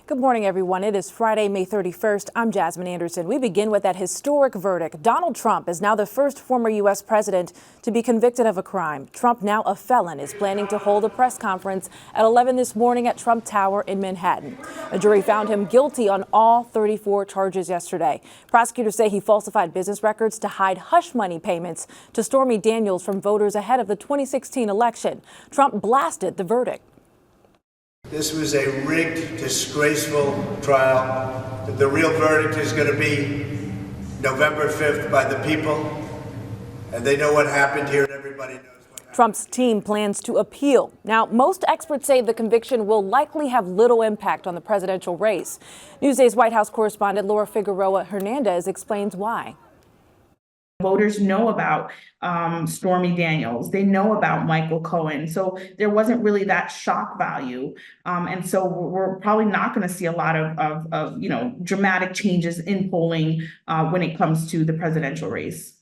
Good morning, everyone. It is Friday, May 31st. I'm Jasmine Anderson. We begin with that historic verdict. Donald Trump is now the first former U.S. president to be convicted of a crime. Trump, now a felon, is planning to hold a press conference at 11 this morning at Trump Tower in Manhattan. A jury found him guilty on all 34 charges yesterday. Prosecutors say he falsified business records to hide hush money payments to Stormy Daniels from voters ahead of the 2016 election. Trump blasted the verdict. This was a rigged, disgraceful trial. The real verdict is going to be November 5th by the people, and they know what happened here, and everybody knows what happened. Trump's team plans to appeal. Now, most experts say the conviction will likely have little impact on the presidential race. Newsday's White House correspondent Laura Figueroa Hernandez explains why. Voters know about Stormy Daniels. They know about Michael Cohen. So there wasn't really that shock value. And so we're probably not going to see a lot of dramatic changes in polling when it comes to the presidential race.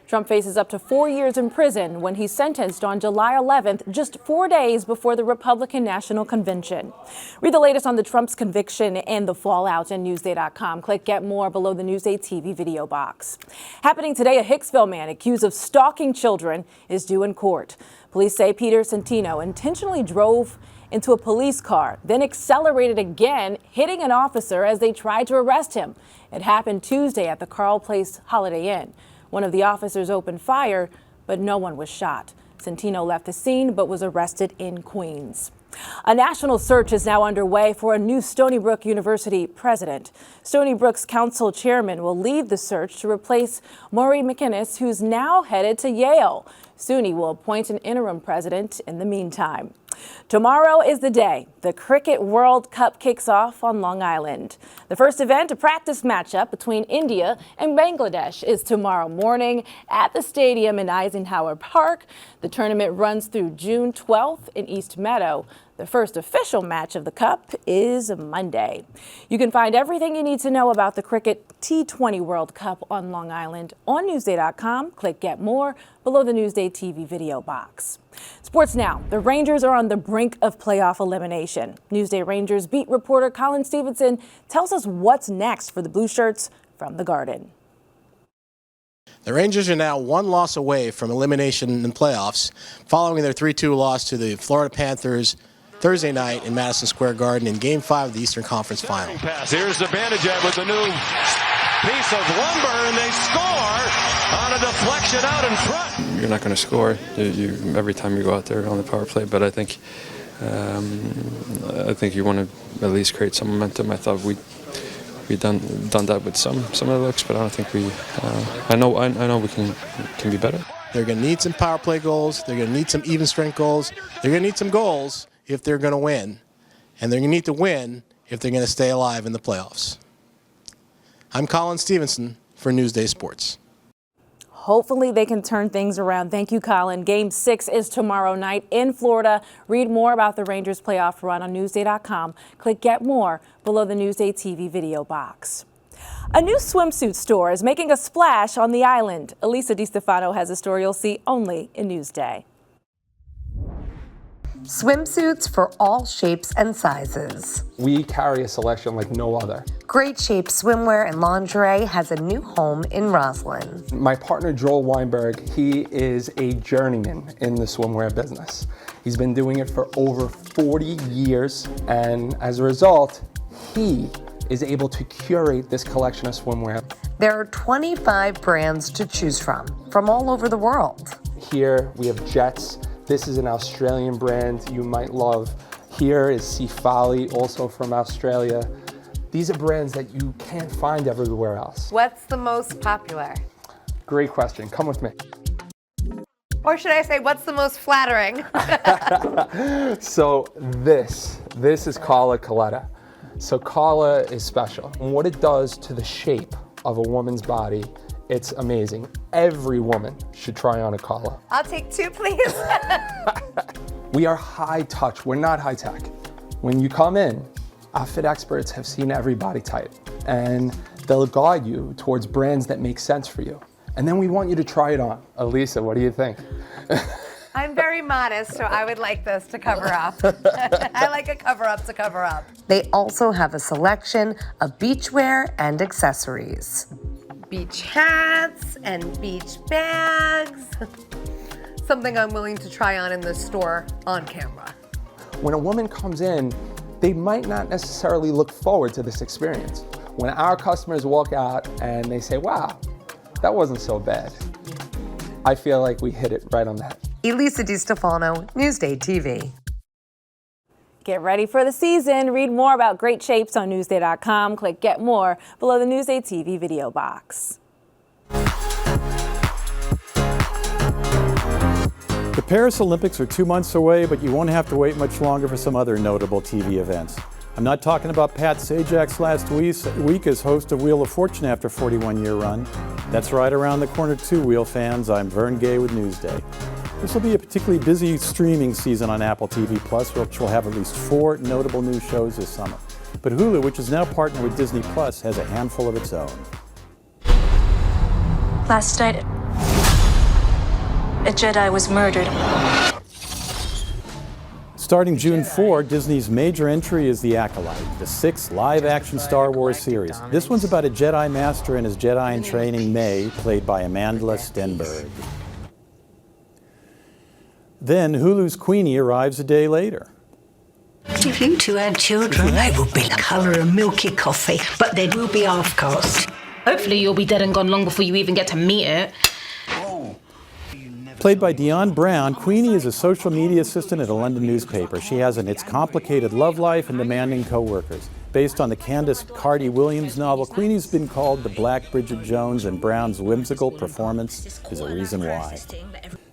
Trump faces up to 4 years in prison when he's sentenced on July 11th, just 4 days before the Republican National Convention. Read the latest on the Trump's conviction and the fallout at Newsday.com. Click Get More below the Newsday TV video box. Happening today, a Hicksville man accused of stalking children is due in court. Police say Peter Centino intentionally drove into a police car, then accelerated again, hitting an officer as they tried to arrest him. It happened Tuesday at the Carl Place Holiday Inn. One of the officers opened fire, but no one was shot. Centino left the scene but was arrested in Queens. A national search is now underway for a new Stony Brook University president. Stony Brook's council chairman will lead the search to replace Maury McInnes, who's now headed to Yale. SUNY will appoint an interim president in the meantime. Tomorrow is the day the Cricket World Cup kicks off on Long Island. The first event, a practice matchup between India and Bangladesh, is tomorrow morning at the stadium in Eisenhower Park. The tournament runs through June 12th in East Meadow. The first official match of the Cup is Monday. You can find everything you need to know about the Cricket T20 World Cup on Long Island on Newsday.com. Click Get More below the Newsday TV video box. Sports now. The Rangers are on the brink of playoff elimination. Newsday Rangers beat reporter Colin Stevenson tells us what's next for the Blue Shirts from the Garden. The Rangers are now one loss away from elimination in the playoffs following their 3-2 loss to the Florida Panthers Thursday night in Madison Square Garden in Game 5 of the Eastern Conference Final. Pass. Here's the Bandage with the new piece of lumber, and they score on a deflection out in front. You're not going to score every time you go out there on the power play, but I think you want to at least create some momentum. I thought we done that with some of the looks, but I don't think we. I know we can be better. They're going to need some power play goals. They're going to need some even strength goals. They're going to need some goals if they're going to win, and they're going to need to win if they're going to stay alive in the playoffs. I'm Colin Stevenson for Newsday Sports. Hopefully they can turn things around. Thank you, Colin. Game 6 is tomorrow night in Florida. Read more about the Rangers playoff run on Newsday.com. Click Get More below the Newsday TV video box. A new swimsuit store is making a splash on the island. Elisa DiStefano has a story you'll see only in Newsday. Swimsuits for all shapes and sizes. We carry a selection like no other. Great Shape Swimwear and Lingerie has a new home in Roslyn. My partner Joel Weinberg, he is a journeyman in the swimwear business. He's been doing it for over 40 years, and as a result, he is able to curate this collection of swimwear. There are 25 brands to choose from all over the world. Here we have Jets. This is an Australian brand you might love. Here is Sifali, also from Australia. These are brands that you can't find everywhere else. What's the most popular? Great question. Come with me. Or should I say, what's the most flattering? So this is Kala Coletta. So Kala is special. And what it does to the shape of a woman's body, it's amazing. Every woman should try on a Kala. I'll take 2, please. We are high touch. We're not high tech. When you come in, our fit experts have seen every body type, and they'll guide you towards brands that make sense for you. And then we want you to try it on. Elisa, what do you think? I'm very modest, so I would like this to cover up. I like a cover up to cover up. They also have a selection of beachwear and accessories. Beach hats and beach bags. Something I'm willing to try on in the store on camera. When a woman comes in, they might not necessarily look forward to this experience. When our customers walk out and they say, wow, that wasn't so bad, I feel like we hit it right on the head. Elisa DiStefano, NewsdayTV. Get ready for the season. Read more about great shapes on Newsday.com. Click Get More below the Newsday TV video box. The Paris Olympics are 2 months away, but you won't have to wait much longer for some other notable TV events. I'm not talking about Pat Sajak's last week as host of Wheel of Fortune after a 41-year run. That's right around the corner too, Wheel fans. I'm Vern Gay with Newsday. This will be a particularly busy streaming season on Apple TV+, which will have at least 4 notable new shows this summer. But Hulu, which is now partnered with Disney+, has a handful of its own. Last night, a Jedi was murdered. Starting June 4, Disney's major entry is The Acolyte, the 6th live-action Star Wars series. This one's about a Jedi Master and his Jedi in training, May, played by Amanda Stenberg. Then Hulu's Queenie arrives a day later. If you two had children, they would be the colour of milky coffee, but they will be half-caste. Hopefully you'll be dead and gone long before you even get to meet it. Played by Dionne Brown, Queenie is a social media assistant at a London newspaper. She has an It's Complicated love life and demanding co-workers. Based on the Candace Carty Williams novel, Queenie's been called the Black Bridget Jones, and Brown's whimsical performance is a reason why.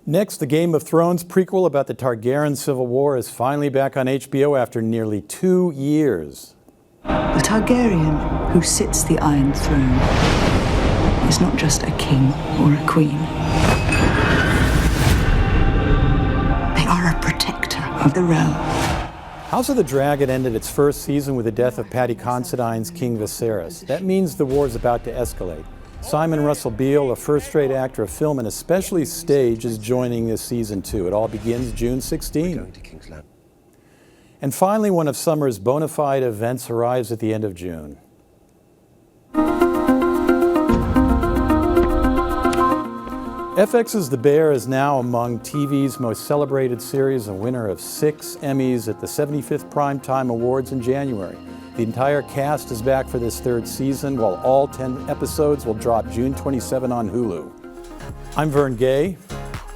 Next, the Game of Thrones prequel about the Targaryen Civil War is finally back on HBO after nearly 2 years. The Targaryen who sits the Iron Throne is not just a king or a queen. They are a protector of the realm. House of the Dragon ended its first season with the death of Paddy Considine's King Viserys. That means the war's about to escalate. Simon Russell Beale, a first-rate actor of film and especially stage, is joining this season too. It all begins June 16. And finally, one of summer's bona fide events arrives at the end of June. FX's The Bear is now among TV's most celebrated series, a winner of 6 Emmys at the 75th Primetime Awards in January. The entire cast is back for this 3rd season, while all 10 episodes will drop June 27 on Hulu. I'm Vern Gay.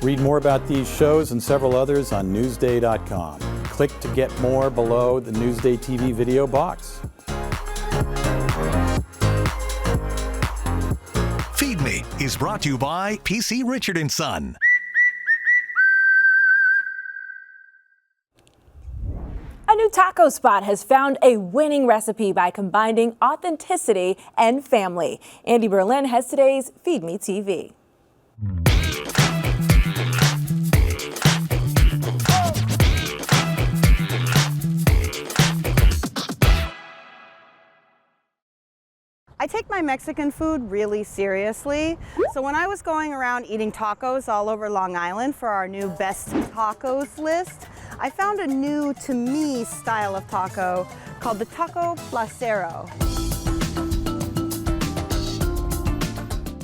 Read more about these shows and several others on Newsday.com. Click to get more below the Newsday TV video box. Feed Me is brought to you by PC Richard & Son. A new taco spot has found a winning recipe by combining authenticity and family. Andy Berlin has today's Feed Me TV. I take my Mexican food really seriously. So when I was going around eating tacos all over Long Island for our new best tacos list, I found a new, to me, style of taco called the taco placero.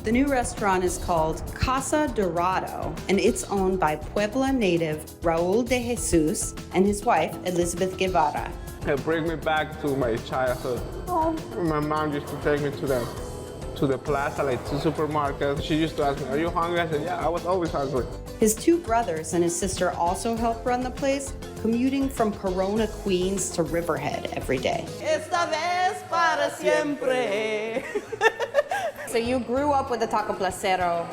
The new restaurant is called Casa Dorado, and it's owned by Puebla native Raul de Jesus and his wife, Elizabeth Guevara. It brings me back to my childhood. Oh. My mom used to take me to the plaza, like to supermarkets. She used to ask me, "Are you hungry?" I said, "Yeah, I was always hungry." His 2 brothers and his sister also help run the place, commuting from Corona, Queens to Riverhead every day. Esta vez para siempre. So you grew up with the taco placero.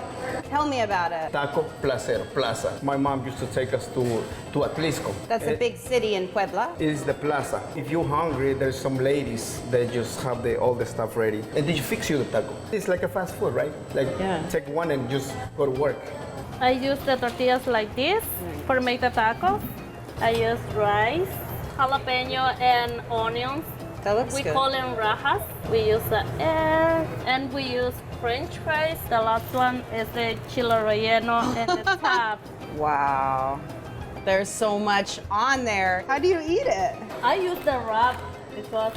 Tell me about it. Taco placero, plaza. My mom used to take us to Atlisco. That's a big city in Puebla. It is the plaza. If you're hungry, there's some ladies that just have all the stuff ready. And they fix you the taco. It's like a fast food, right? Like take one and just go to work. I use the tortillas like this for make the tacos. I use rice, jalapeno, and onions. That looks we good. call them rajas. We use the egg, and we use French fries. The last one is the chile relleno and the top. Wow. There's so much on there. How do you eat it? I use the wrap because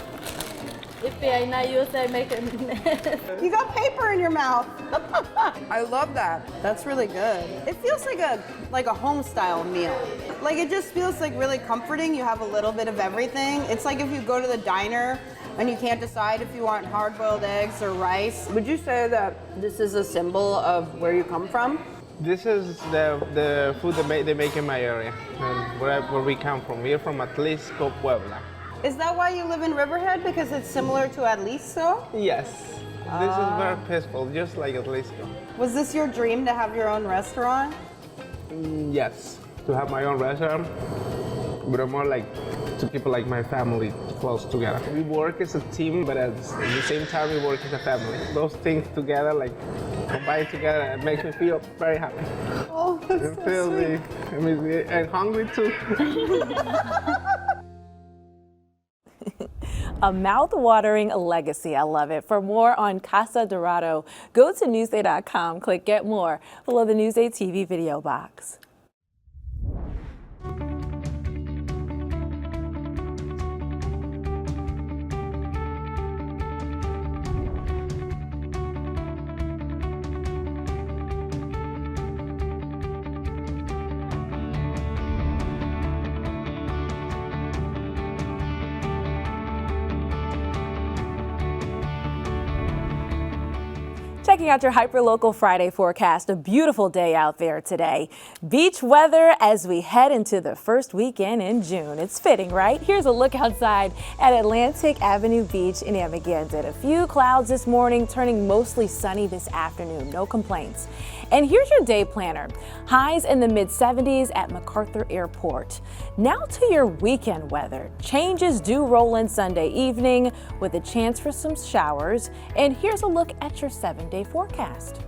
if I not use, I make it. You got paper in your mouth. I love that. That's really good. It feels like a home style meal. Like it just feels like really comforting. You have a little bit of everything. It's like if you go to the diner and you can't decide if you want hard-boiled eggs or rice. Would you say that this is a symbol of where you come from? This is the food that they make in my area, and where we come from. We're from Atlisco, Puebla. Is that why you live in Riverhead? Because it's similar to Atlisco? Yes. This is very peaceful, just like Atlisco. Was this your dream to have your own restaurant? Yes, to have my own restaurant, but more like to keep like my family close together. We work as a team, but at the same time we work as a family. Those things together, like combined together, it makes me feel very happy. Oh, that's so sweet. And hungry too. A mouth-watering legacy. I love it. For more on Casa Dorado, go to Newsday.com, click Get More below the Newsday TV video box. Checking out your hyperlocal Friday forecast. A beautiful day out there today. Beach weather as we head into the first weekend in June. It's fitting, right? Here's a look outside at Atlantic Avenue Beach in Amagansett. A few clouds this morning, turning mostly sunny this afternoon. No complaints. And here's your day planner. Highs in the mid-70s at MacArthur Airport. Now to your weekend weather. Changes do roll in Sunday evening with a chance for some showers. And here's a look at your 7-day forecast.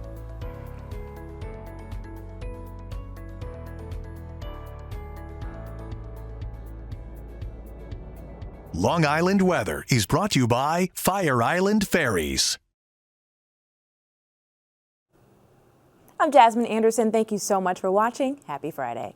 Long Island weather is brought to you by Fire Island Ferries. I'm Jasmine Anderson. Thank you so much for watching. Happy Friday.